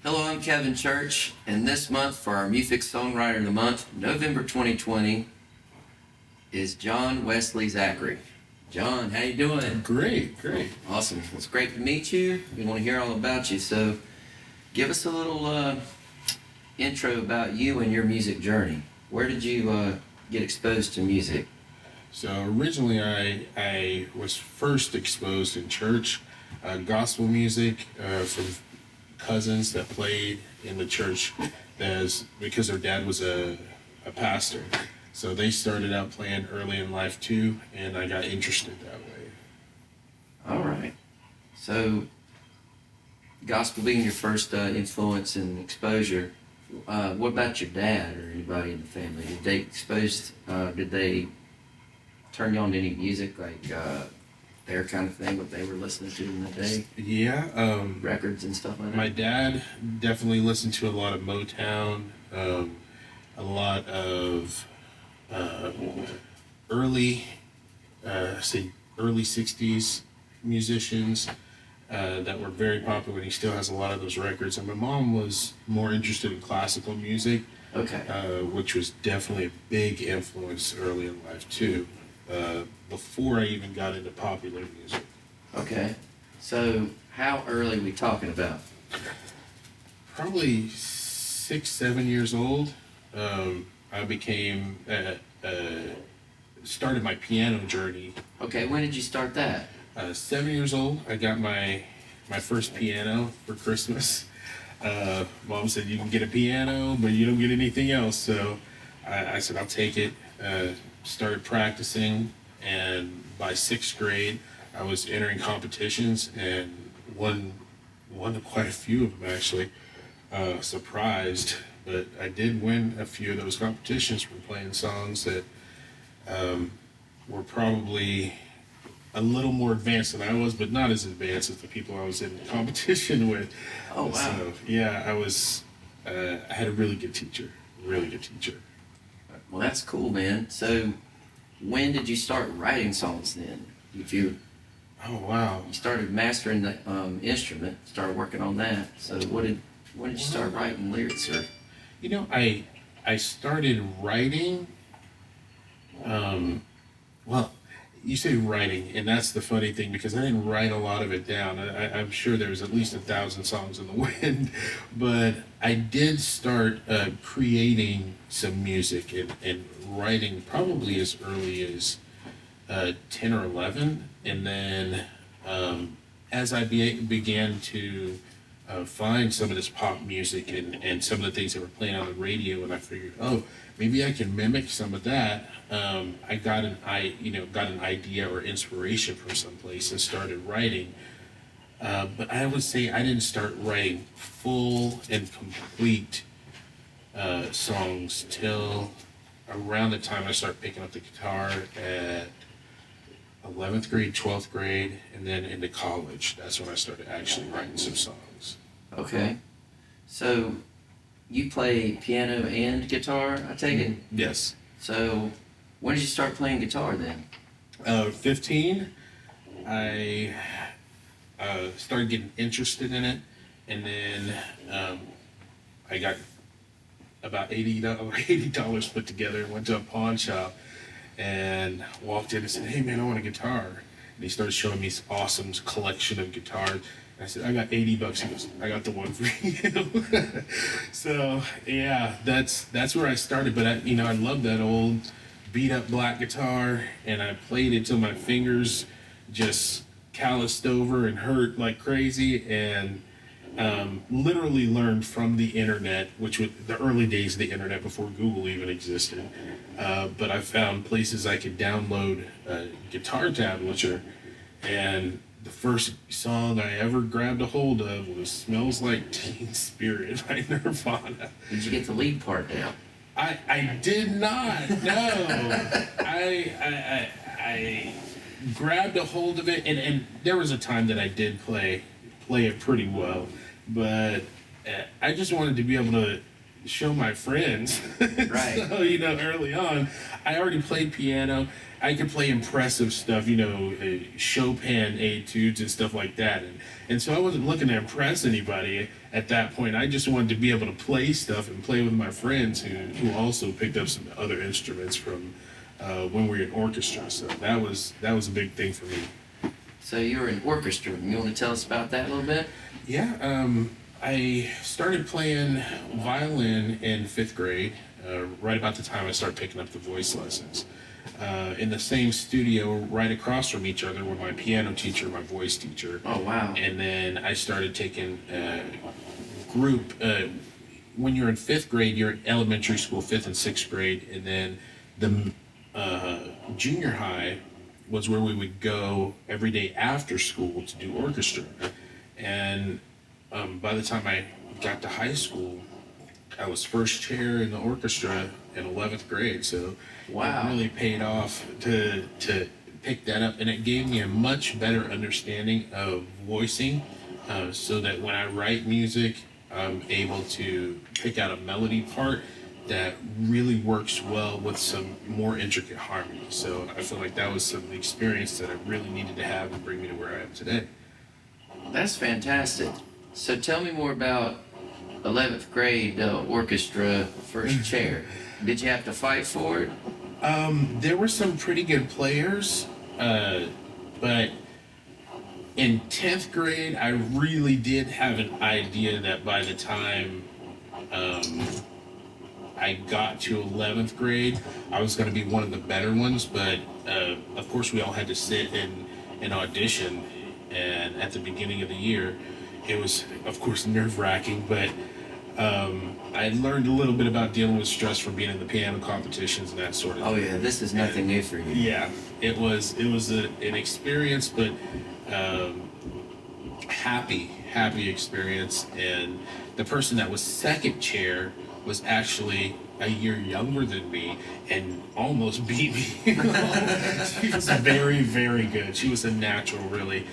Hello, I'm Kevin Church, and this month for our MUFIC Songwriter of the Month, November 2020, is John Wesley Zackery. John, how you doing? Great. Awesome. Well, it's great to meet you. We want to hear all about you, so give us a little intro about you and your music journey. Where did you get exposed to music? So originally I was first exposed in church, gospel music from cousins that played in the church because their dad was a pastor. So they started out playing early in life too, and I got interested that way. All right. So, gospel being your first influence and exposure, what about your dad or anybody in the family? Did they turn you on to any music, like their kind of thing, what they were listening to in the day? Yeah. Records and stuff like that? My dad definitely listened to a lot of Motown, a lot of early 60s musicians that were very popular, and he still has a lot of those records. And my mom was more interested in classical music, Okay. which was definitely a big influence early in life too, before I even got into popular music. Okay. So, how early are we talking about? Probably 6, 7 years old. I became started my piano journey. Okay, when did you start that? 7 years old, I got my first piano for Christmas. Mom said, you can get a piano, but you don't get anything else. So I said, I'll take it. Started practicing, and by 6th grade, I was entering competitions and won quite a few of them actually. Surprised, but I did win a few of those competitions from playing songs that were probably a little more advanced than I was, but not as advanced as the people I was in competition with. Oh, wow. So yeah, I had a really good teacher. Well, that's cool, man. So, when did you start writing songs then? Oh wow. You started mastering the instrument, started working on that. So, when did you start writing lyrics? Or You know, I started writing. Well, you say writing, and that's the funny thing, because I didn't write a lot of it down. I'm sure there was at least 1,000 songs in the wind, but I did start creating some music and writing probably as early as 10 or 11, and then as I began to find some of this pop music and some of the things that were playing on the radio, and I figured, oh, maybe I can mimic some of that. I got an idea or inspiration from someplace and started writing. But I would say I didn't start writing full and complete songs till around the time I started picking up the guitar at 11th grade, 12th grade, and then into college. That's when I started actually writing some songs. okay, so you play piano and guitar, I take it. Yes. So, when did you start playing guitar then? 15, I started getting interested in it, and then I got about $80 put together and went to a pawn shop and walked in and said, hey man, I want a guitar. And he started showing me this awesome collection of guitars. I said, I got $80. He goes, I got the one for you. So yeah, that's where I started. But I love that old beat up black guitar, and I played it till my fingers just calloused over and hurt like crazy, and literally learned from the internet, which was the early days of the internet before Google even existed. But I found places I could download guitar tablature, and the first song I ever grabbed a hold of was "Smells Like Teen Spirit" by Nirvana. Did you get the lead part down? I did not. No, I grabbed a hold of it, and there was a time that I did play it pretty well, but I just wanted to be able to show my friends. Right. So, early on, I already played piano. I could play impressive stuff, Chopin etudes and stuff like that. And so I wasn't looking to impress anybody at that point. I just wanted to be able to play stuff and play with my friends who also picked up some other instruments from when we were in orchestra. So that was a big thing for me. So you were in orchestra. You want to tell us about that a little bit? Yeah, I started playing violin in 5th grade, right about the time I started picking up the voice lessons. In the same studio right across from each other were my piano teacher, my voice teacher. Oh, wow. And then I started taking group. When you're in 5th grade, you're in elementary school, 5th and 6th grade. And then the junior high was where we would go every day after school to do orchestra. And by the time I got to high school, I was first chair in the orchestra in 11th grade. So wow. It really paid off to pick that up. And it gave me a much better understanding of voicing, so that when I write music, I'm able to pick out a melody part that really works well with some more intricate harmony. So I feel like that was some experience that I really needed to have to bring me to where I am today. That's fantastic. So tell me more about 11th grade orchestra first chair. Did you have to fight for it? There were some pretty good players, but in 10th grade, I really did have an idea that by the time I got to 11th grade, I was going to be one of the better ones. But of course, we all had to sit and audition. And at the beginning of the year, it was, of course, nerve-wracking. But I learned a little bit about dealing with stress from being in the piano competitions and that sort of thing. Oh yeah, this is nothing new for you. Yeah, it was an experience, but happy experience. And the person that was second chair was actually a year younger than me and almost beat me. She was very, very good. She was a natural, really.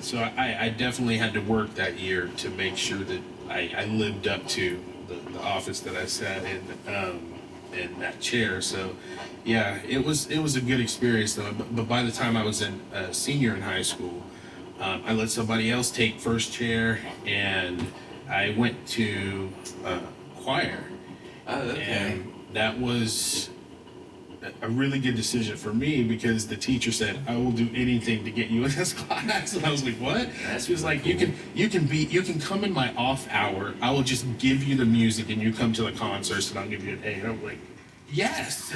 So I definitely had to work that year to make sure that I lived up to the office that I sat in that chair. So yeah, it was a good experience though. But by the time I was a senior in high school, I let somebody else take first chair, and I went to choir. Oh, okay. And that was a really good decision for me because the teacher said, "I will do anything to get you in this class." And I was like, "What?" She was like, cool. "You can come in my off hour. I will just give you the music, and you come to the concerts, and I'll give you an A." And I'm like, "Yes,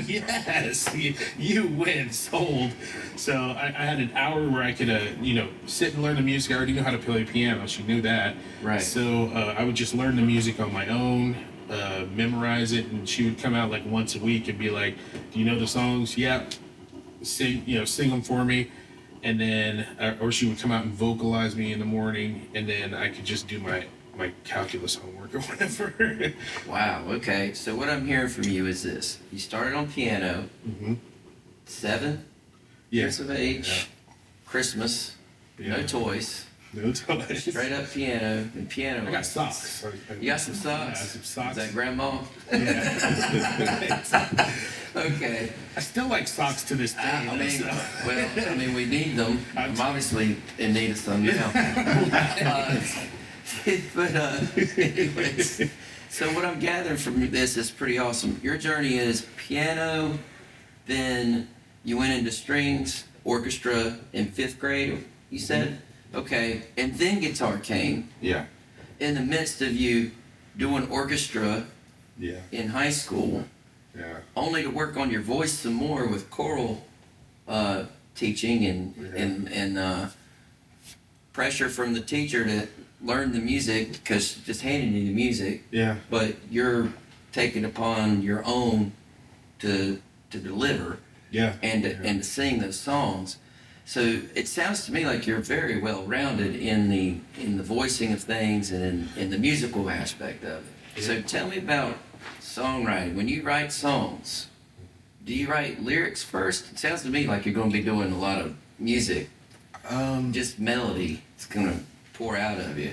yes, you win, sold." So I had an hour where I could, sit and learn the music. I already knew how to play piano. She knew that. Right. So I would just learn the music on my own. Memorize it, and she would come out like once a week and be like, "Do you know the songs?" "Yeah." Sing them for me. And then or she would come out and vocalize me in the morning, and then I could just do my calculus homework or whatever. Wow, okay. So what I'm hearing from you is this. You started on piano, Mm-hmm. 7 Yeah. years of age, Christmas, no Yeah. toys, No toys. straight up piano, and piano. I got socks. You got some socks? Yeah, some socks. Is that grandma? Yeah. Okay. I still like socks to this day. I mean, so. well, we need them. I'm obviously in need of some now. Anyways, so what I'm gathering from this is pretty awesome. Your journey is piano, then you went into strings, orchestra in 5th grade, you said? Okay, and then guitar came. Yeah. In the midst of you doing orchestra Yeah. in high school, Yeah. only to work on your voice some more with choral teaching and pressure from the teacher to learn the music because just handing you the music, Yeah. but you're taking upon your own to deliver Yeah. and to sing those songs. So it sounds to me like you're very well rounded in the voicing of things and in the musical aspect of it. So tell me about songwriting. When you write songs, do you write lyrics first? It sounds to me like you're going to be doing a lot of music, just melody. It's going to pour out of you.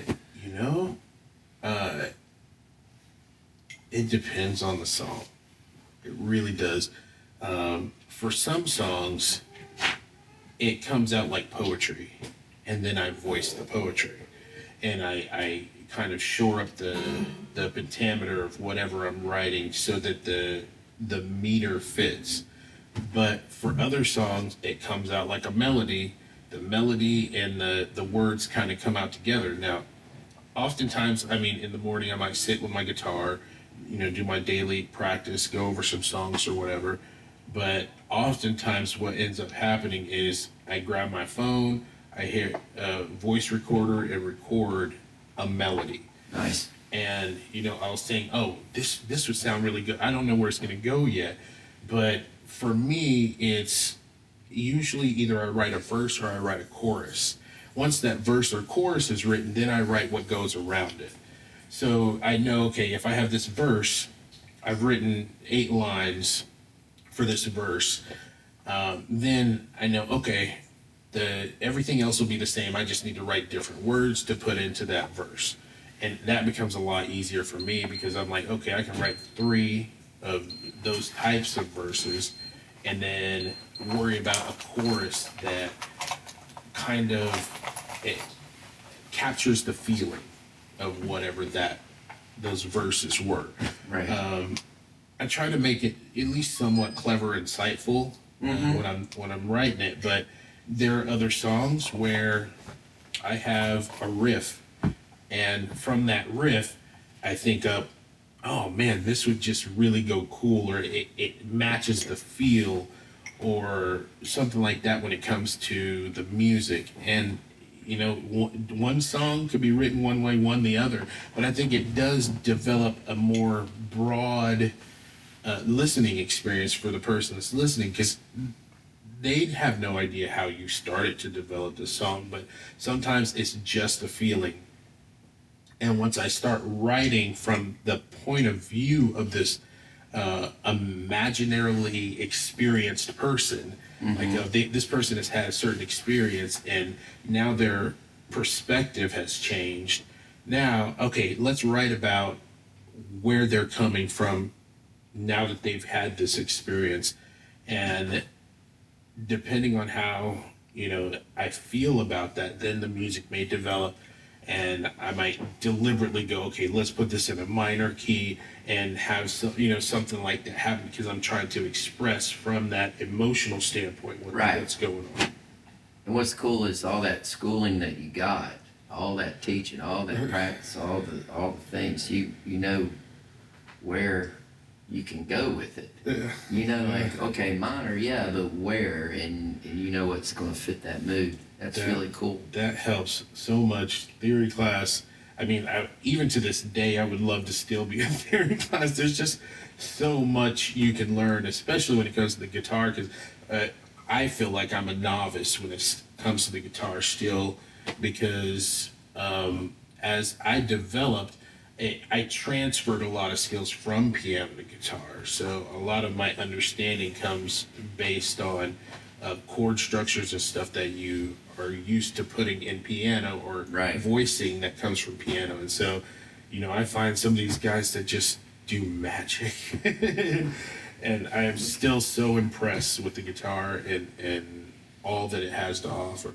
It depends on the song. It really does. For some songs, it comes out like poetry, and then I voice the poetry, and I kind of shore up the pentameter of whatever I'm writing so that the meter fits. But for other songs, it comes out like a melody. The melody and the words kind of come out together. Now, oftentimes, I mean, in the morning, I might sit with my guitar, do my daily practice, go over some songs or whatever. But oftentimes, what ends up happening is I grab my phone, I hit a voice recorder, and record a melody. Nice. And I was saying, oh, this would sound really good. I don't know where it's going to go yet, but for me, it's usually either I write a verse or I write a chorus. Once that verse or chorus is written, then I write what goes around it. So I know, okay, if I have this verse, I've written 8 lines for this verse. Then I know, okay, everything else will be the same. I just need to write different words to put into that verse. And that becomes a lot easier for me because I'm like, okay, I can write 3 of those types of verses and then worry about a chorus that kind of it captures the feeling of whatever those verses were. Right. I try to make it at least somewhat clever, insightful when I'm writing it, but there are other songs where I have a riff, and from that riff, I think of, oh man, this would just really go cool, or it matches the feel, or something like that when it comes to the music. And one song could be written one way, one the other, but I think it does develop a more broad listening experience for the person that's listening, because they'd have no idea how you started to develop the song, but sometimes it's just a feeling. And once I start writing from the point of view of this imaginarily experienced person, like this person has had a certain experience and now their perspective has changed. Now, okay, let's write about where they're coming from now that they've had this experience. And depending on how, I feel about that, then the music may develop. And I might deliberately go, okay, let's put this in a minor key and have some, something like that happen, because I'm trying to express from that emotional standpoint what's going on. And what's cool is all that schooling that you got, all that teaching, all that practice, all the things, you know where you can go with it. Yeah. Like, okay, minor, yeah, but where, and you know what's going to fit that mood. That's really cool. That helps so much. Theory class, I mean, even to this day, I would love to still be in theory class. There's just so much you can learn, especially when it comes to the guitar, because I feel like I'm a novice when it comes to the guitar still, because as I developed, I transferred a lot of skills from piano to guitar. So a lot of my understanding comes based on chord structures and stuff that you are used to putting in piano, or voicing that comes from piano. And so, I find some of these guys that just do magic. And I am still so impressed with the guitar and all that it has to offer.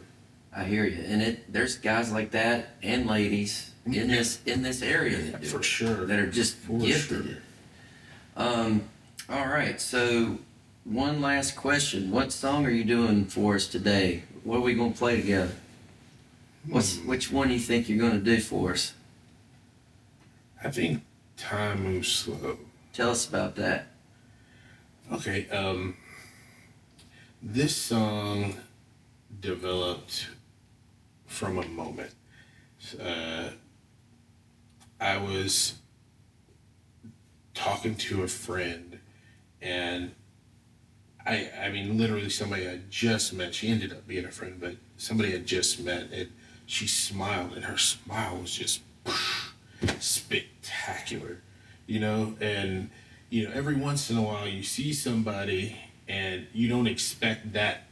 I hear you. And there's guys like that and ladies in this area that do For it, sure. that are just gifted. Sure. All right, so one last question. What song are you doing for us today? What are we going to play together? Which one do you think you're going to do for us? I think Time Moves Slow. Tell us about that. Okay, this song developed from a moment. I was talking to a friend, and I mean, literally somebody I just met. She ended up being a friend, but somebody I just met, and she smiled, and her smile was just spectacular, and every once in a while you see somebody and you don't expect that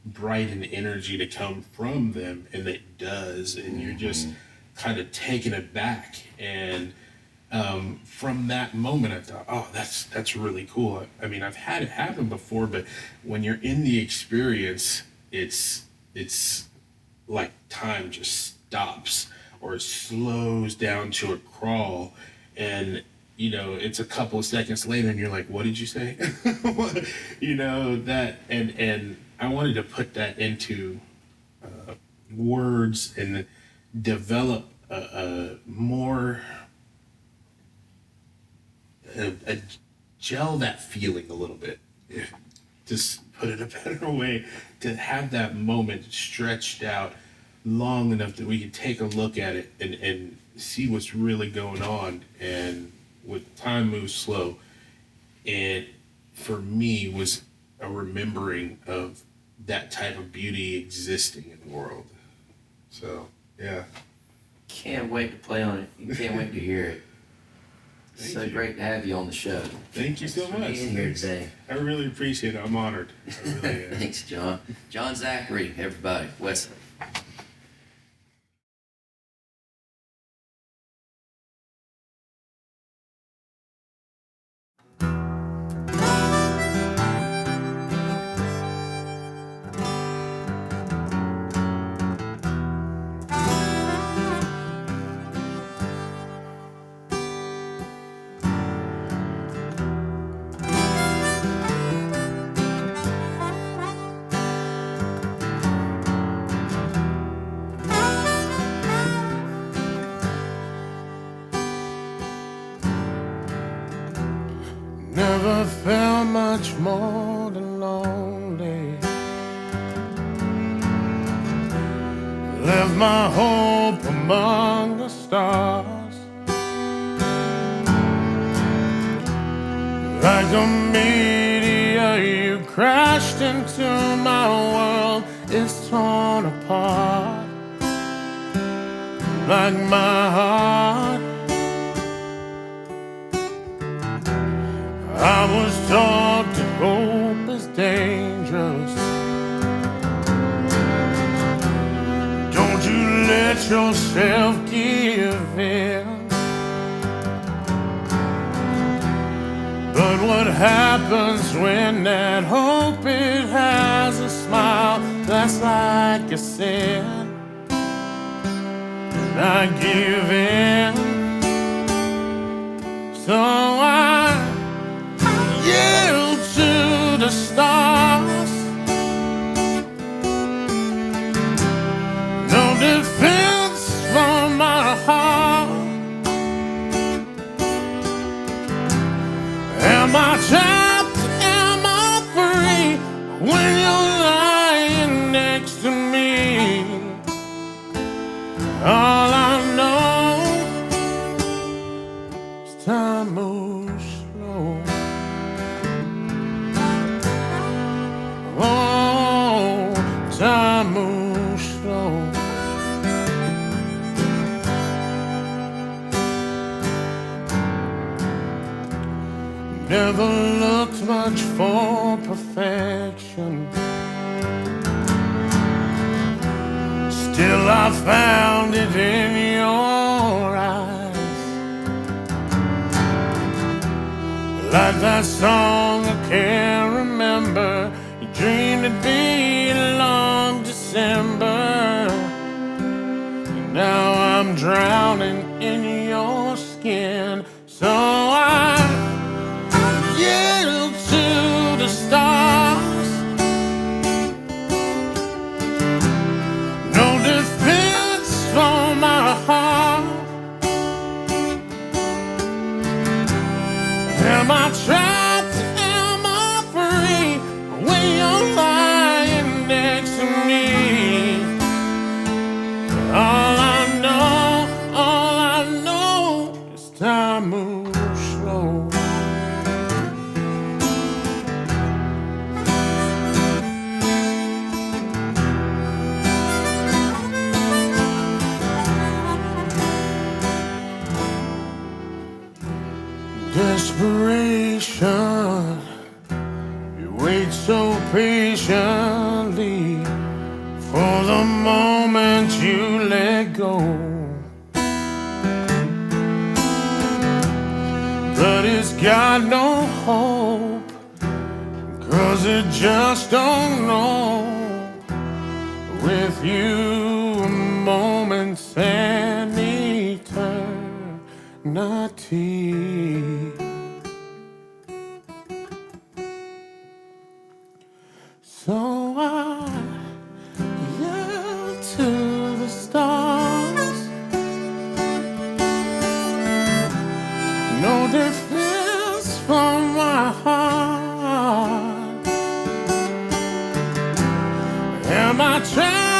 bright and energy to come from them, and it does, and you're just kind of taken aback. And from that moment, I thought, oh, that's really cool. I mean, I've had it happen before, but when you're in the experience, it's like time just stops or it slows down to a crawl, and it's a couple of seconds later, and you're like, what did you say? That, and I wanted to put that into words and develop a more a gel that feeling a little bit. If, just put it a better way, to have that moment stretched out long enough that we can take a look at it and see what's really going on. And with time moves slow, and for me was a remembering of that type of beauty existing in the world. So yeah. Can't wait to play on it. You can't wait to hear it. Thank So you. great to have you on the show. Thank you so Thanks for much. being here today. I really appreciate it. I'm honored. I really am. Thanks, John. John Zackery, everybody. Wesley. Never felt much more than lonely. Left my hope among the stars. Like a meteor, you crashed into my world. It's torn apart. Like my heart, I was taught to hope is dangerous. Don't you let yourself give in. But what happens when that hope, it has a smile that's like a sin? And I give in. So I yield to the stars. No defense for my heart. Am I trapped? Am I free when you're lying next to me? All I know is time moves slow. Oh, time moves slow. Never looked much for perfection. Still I found it in your eyes. Like that song I can't remember. You dreamed it'd be a long December. Now I'm drowning in your skin. So I yield to the stars. No defense for my heart. Am I trapped? Am I free when you're lying next to me? All I know is time moves slow. Desperation, you wait so patiently for the moment you let go. got no hope, 'cause it just don't know. With you, moments and eternity. So I yell to the stars, no defense from my heart. Am I trying